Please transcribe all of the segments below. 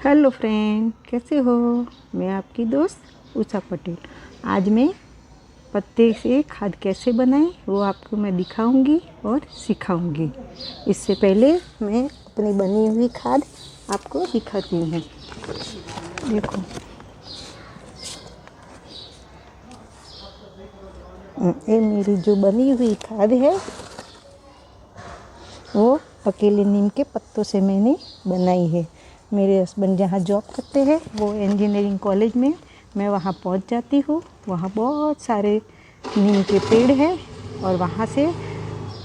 Hello friend, कैसे हो। मैं आपकी दोस्त उषा पटेल। आज मैं पत्ते से खाद कैसे बनाएं वो आपको मैं दिखाऊंगी और सिखाऊंगी। इससे पहले मैं अपनी बनी हुई खाद आपको दिखाती हूँ। देखो, ये मेरी जो बनी हुई खाद है वो अकेले नीम के पत्तों से मैंने बनाई है। मेरे हस्बैंड जहाँ जॉब करते हैं वो इंजीनियरिंग कॉलेज में, मैं वहाँ पहुँच जाती हूँ। वहाँ बहुत सारे नीम के पेड़ हैं और वहाँ से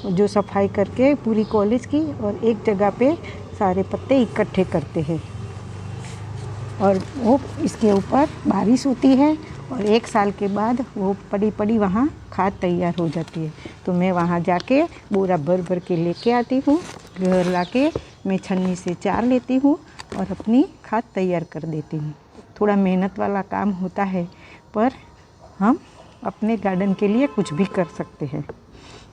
जो सफाई करके पूरी कॉलेज की और एक जगह पे सारे पत्ते इकट्ठे करते हैं और वो इसके ऊपर बारिश होती है और 1 साल के बाद वो पड़ी पड़ी वहाँ खाद तैयार हो जाती है। तो मैं वहाँ जाके बोरा भर भर के लेके आती हूँ। घर लाके मैं छन्नी से चार लेती हूँ और अपनी खाद तैयार कर देती हूँ। थोड़ा मेहनत वाला काम होता है पर हम अपने गार्डन के लिए कुछ भी कर सकते हैं।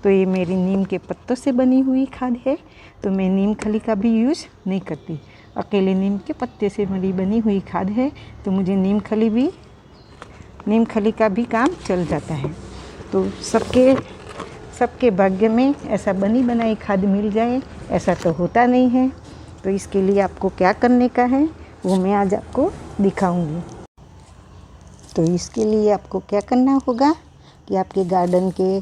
तो ये मेरी नीम के पत्तों से बनी हुई खाद है। तो मैं नीम खली का भी यूज़ नहीं करती, अकेले नीम के पत्ते से मेरी बनी हुई खाद है। तो मुझे नीम खली का भी काम चल जाता है। तो सबके भाग्य में ऐसा बनी बनाई खाद मिल जाए ऐसा तो होता नहीं है। तो इसके लिए आपको क्या करने का है वो मैं आज आपको दिखाऊंगी। तो इसके लिए आपको क्या करना होगा कि आपके गार्डन के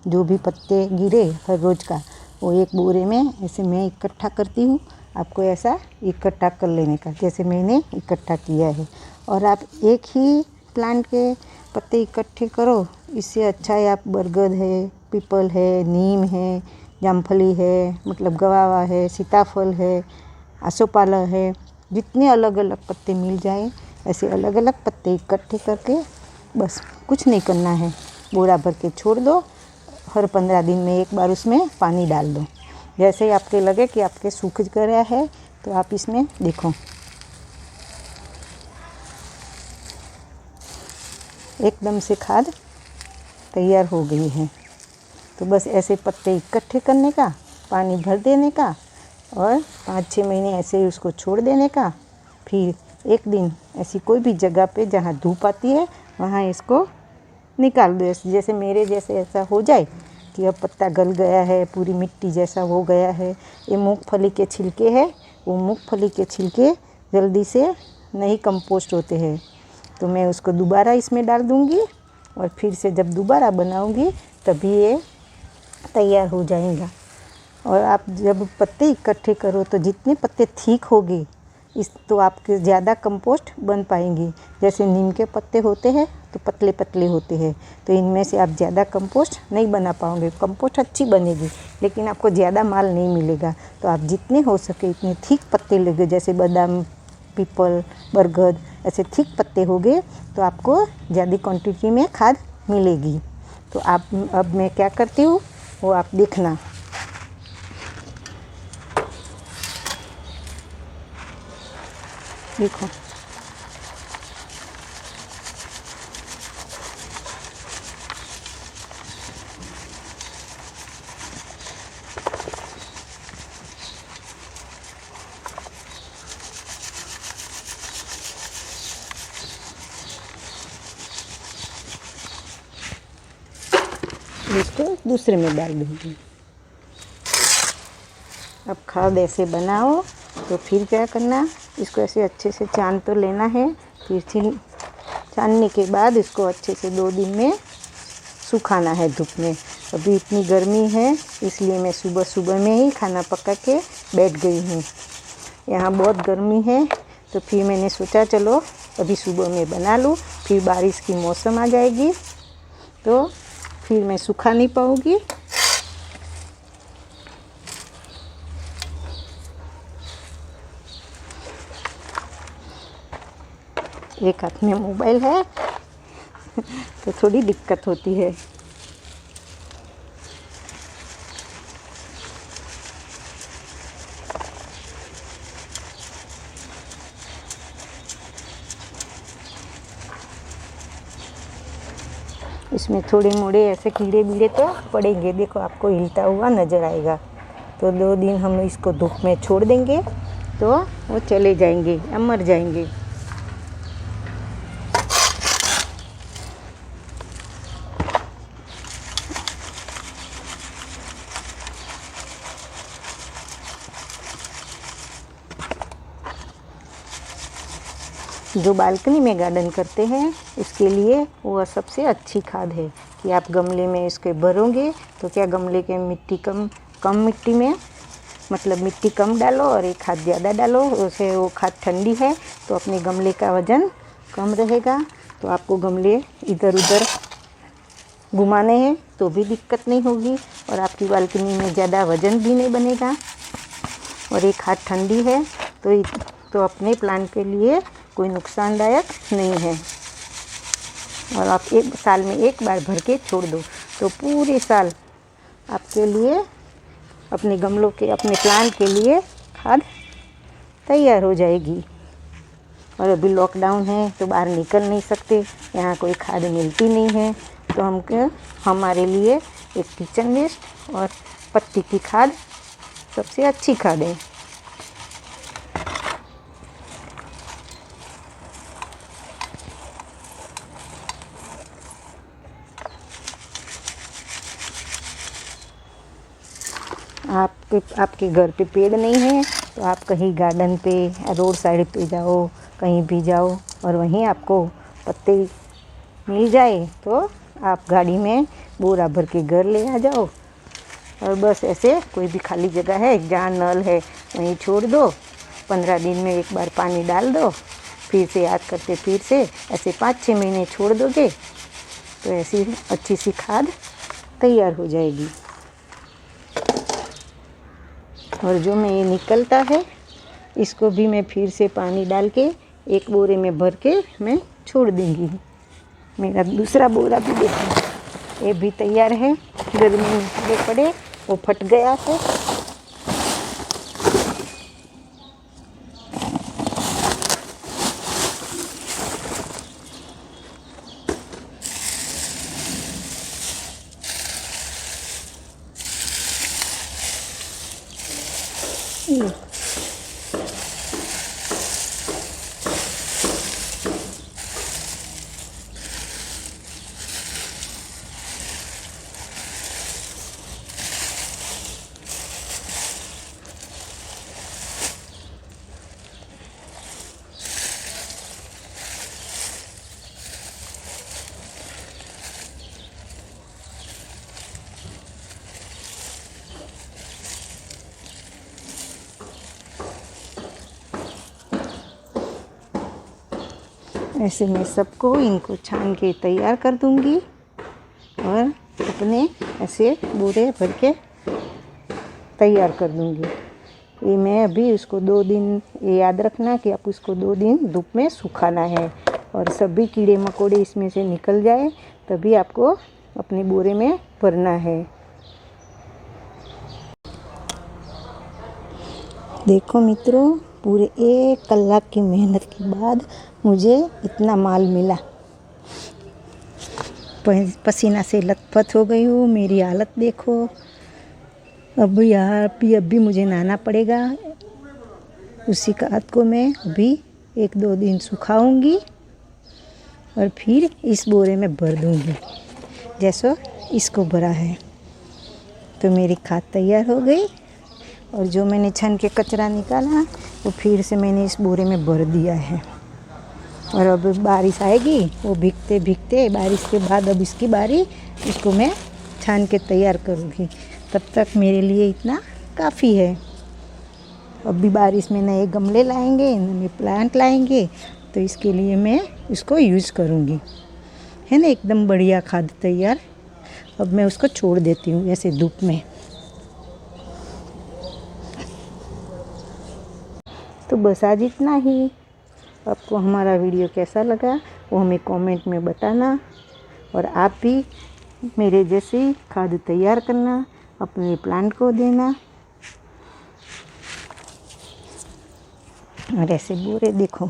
जो भी पत्ते गिरे हर रोज़ का वो एक बोरे में ऐसे मैं इकट्ठा करती हूँ। आपको ऐसा इकट्ठा कर लेने का जैसे मैंने इकट्ठा किया है। और आप एक ही प्लांट के पत्ते इकट्ठे करो, इससे अच्छा है आप बरगद है, पीपल है, नीम है, जामफली है, मतलब गवावा है, सीताफल है, आसोपालव है, जितने अलग अलग पत्ते मिल जाए ऐसे अलग अलग पत्ते इकट्ठे करके बस कुछ नहीं करना है, बोरा भर के छोड़ दो। हर 15 दिन में एक बार उसमें पानी डाल दो। जैसे ही आपके लगे कि आपके सूख गया है तो आप इसमें देखो एकदम से खाद तैयार हो गई है। तो बस ऐसे पत्ते इकट्ठे करने का, पानी भर देने का और 5-6 महीने ऐसे ही उसको छोड़ देने का। फिर एक दिन ऐसी कोई भी जगह पे जहाँ धूप आती है वहाँ इसको निकाल दो। जैसे मेरे जैसे ऐसा हो जाए कि अब पत्ता गल गया है, पूरी मिट्टी जैसा हो गया है। ये मूंगफली के छिलके हैं, वो मूंगफली के छिलके जल्दी से नहीं कंपोस्ट होते हैं। तो मैं उसको दोबारा इसमें डाल दूँगी और फिर से जब दोबारा बनाऊँगी तभी ये तैयार हो जाएगा। और आप जब पत्ते इकट्ठे करो तो जितने पत्ते ठीक होंगे इस तो आपके ज़्यादा कंपोस्ट बन पाएंगे। जैसे नीम के पत्ते होते हैं तो पतले पतले होते हैं, तो इनमें से आप ज़्यादा कंपोस्ट नहीं बना पाओगे। कंपोस्ट अच्छी बनेगी लेकिन आपको ज़्यादा माल नहीं मिलेगा। तो आप जितने हो सके इतने ठीक पत्ते लगे, जैसे बादाम, पीपल, बरगद ऐसे ठीक पत्ते हो गए तो आपको ज़्यादा क्वांटिटी में खाद मिलेगी। तो आप अब मैं क्या करती हूँ वो आप देखना। देखो इसको दूसरे में डाल दूँगी। अब खाद ऐसे बनाओ तो फिर क्या करना, इसको ऐसे अच्छे से छान तो लेना है। फिर छानने के बाद इसको अच्छे से 2 दिन में सुखाना है धूप में। अभी इतनी गर्मी है इसलिए मैं सुबह सुबह में ही खाना पका के बैठ गई हूँ। यहाँ बहुत गर्मी है तो फिर मैंने सोचा चलो अभी सुबह में बना लूँ, फिर बारिश की मौसम आ जाएगी तो फिर मैं सुखा नहीं पाऊँगी। एक हाथ में मोबाइल है तो थोड़ी दिक्कत होती है। इसमें थोड़े मोड़े ऐसे कीड़े बीड़े तो पड़ेंगे, देखो आपको हिलता हुआ नज़र आएगा। तो 2 दिन हम इसको धूप में छोड़ देंगे तो वो चले जाएंगे या मर जाएंगे। जो बालकनी में गार्डन करते हैं इसके लिए वो सबसे अच्छी खाद है कि आप गमले में इसके भरोगे तो क्या गमले के मिट्टी कम मिट्टी में, मतलब मिट्टी कम डालो और एक खाद ज़्यादा डालो, उसे वो खाद ठंडी है तो अपने गमले का वज़न कम रहेगा। तो आपको गमले इधर उधर घुमाने हैं तो भी दिक्कत नहीं होगी और आपकी बालकनी में ज़्यादा वज़न भी नहीं बनेगा। और ये खाद ठंडी है तो अपने प्लांट के लिए कोई नुकसानदायक नहीं है। और आप एक साल में एक बार भर के छोड़ दो तो पूरे साल आपके लिए अपने गमलों के अपने प्लांट के लिए खाद तैयार हो जाएगी। और अभी लॉकडाउन है तो बाहर निकल नहीं सकते, यहाँ कोई खाद मिलती नहीं है, तो हमारे लिए एक किचन वेस्ट और पत्ती की खाद सबसे अच्छी खाद है। आपके घर पे पेड़ नहीं है तो आप कहीं गार्डन पे, रोड साइड पे जाओ, कहीं भी जाओ और वहीं आपको पत्ते मिल जाए तो आप गाड़ी में बोरा भर के घर ले आ जाओ। और बस ऐसे कोई भी खाली जगह है जहाँ नल है वहीं छोड़ दो, 15 दिन में एक बार पानी डाल दो, फिर से याद करते फिर से ऐसे 5-6 महीने छोड़ दोगे तो ऐसी अच्छी सी खाद तैयार हो जाएगी। और जो में ये निकलता है इसको भी मैं फिर से पानी डाल के एक बोरे में भर के मैं छोड़ दूँगी। मेरा दूसरा बोरा भी देखो ये भी तैयार है, गर्मी में पड़े वो फट गया है। ऐसे मैं सबको इनको छान के तैयार कर दूंगी और अपने ऐसे बोरे भर के तैयार कर दूंगी। ये मैं अभी उसको 2 दिन, ये याद रखना कि आप उसको 2 दिन धूप में सुखाना है और सभी कीड़े मकोड़े इसमें से निकल जाए तभी आपको अपने बोरे में भरना है। देखो मित्रों, पूरे 1 कलाक की मेहनत के बाद मुझे इतना माल मिला। पसीना से लथपथ हो गई हूँ, मेरी हालत देखो। अब यार अभी मुझे नहाना पड़ेगा। उसी खाद को मैं अभी 1-2 दिन सुखाऊंगी और फिर इस बोरे में भर दूंगी जैसा इसको भरा है। तो मेरी खाद तैयार हो गई और जो मैंने छान के कचरा निकाला वो फिर से मैंने इस बोरे में भर दिया है। और अब बारिश आएगी, वो भीगते भीगते बारिश के बाद अब इसकी बारी, इसको मैं छान के तैयार करूँगी। तब तक मेरे लिए इतना काफ़ी है। अब भी बारिश में नए गमले लाएंगे, नए प्लांट लाएंगे तो इसके लिए मैं इसको यूज़ करूँगी, है ना। एकदम बढ़िया खाद तैयार। अब मैं उसको छोड़ देती हूँ ऐसे धूप में। तो बस आज इतना ही। आपको हमारा वीडियो कैसा लगा वो हमें कमेंट में बताना और आप भी मेरे जैसी खाद तैयार करना, अपने प्लांट को देना। और ऐसे बोरे देखो,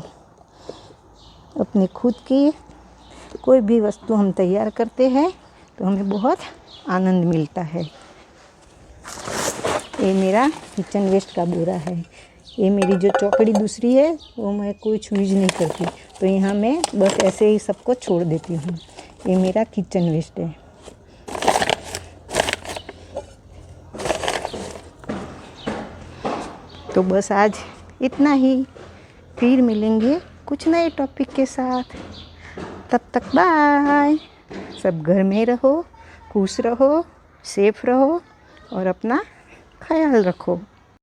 अपने खुद की कोई भी वस्तु हम तैयार करते हैं तो हमें बहुत आनंद मिलता है। ये मेरा किचन वेस्ट का बोरा है, ये मेरी जो चौकड़ी दूसरी है वो मैं कुछ यूज नहीं करती, तो यहाँ मैं बस ऐसे ही सबको छोड़ देती हूँ। ये मेरा किचन वेस्ट है। तो बस आज इतना ही, फिर मिलेंगे कुछ नए टॉपिक के साथ। तब तक बाय। सब घर में रहो, खुश रहो, सेफ रहो और अपना ख्याल रखो।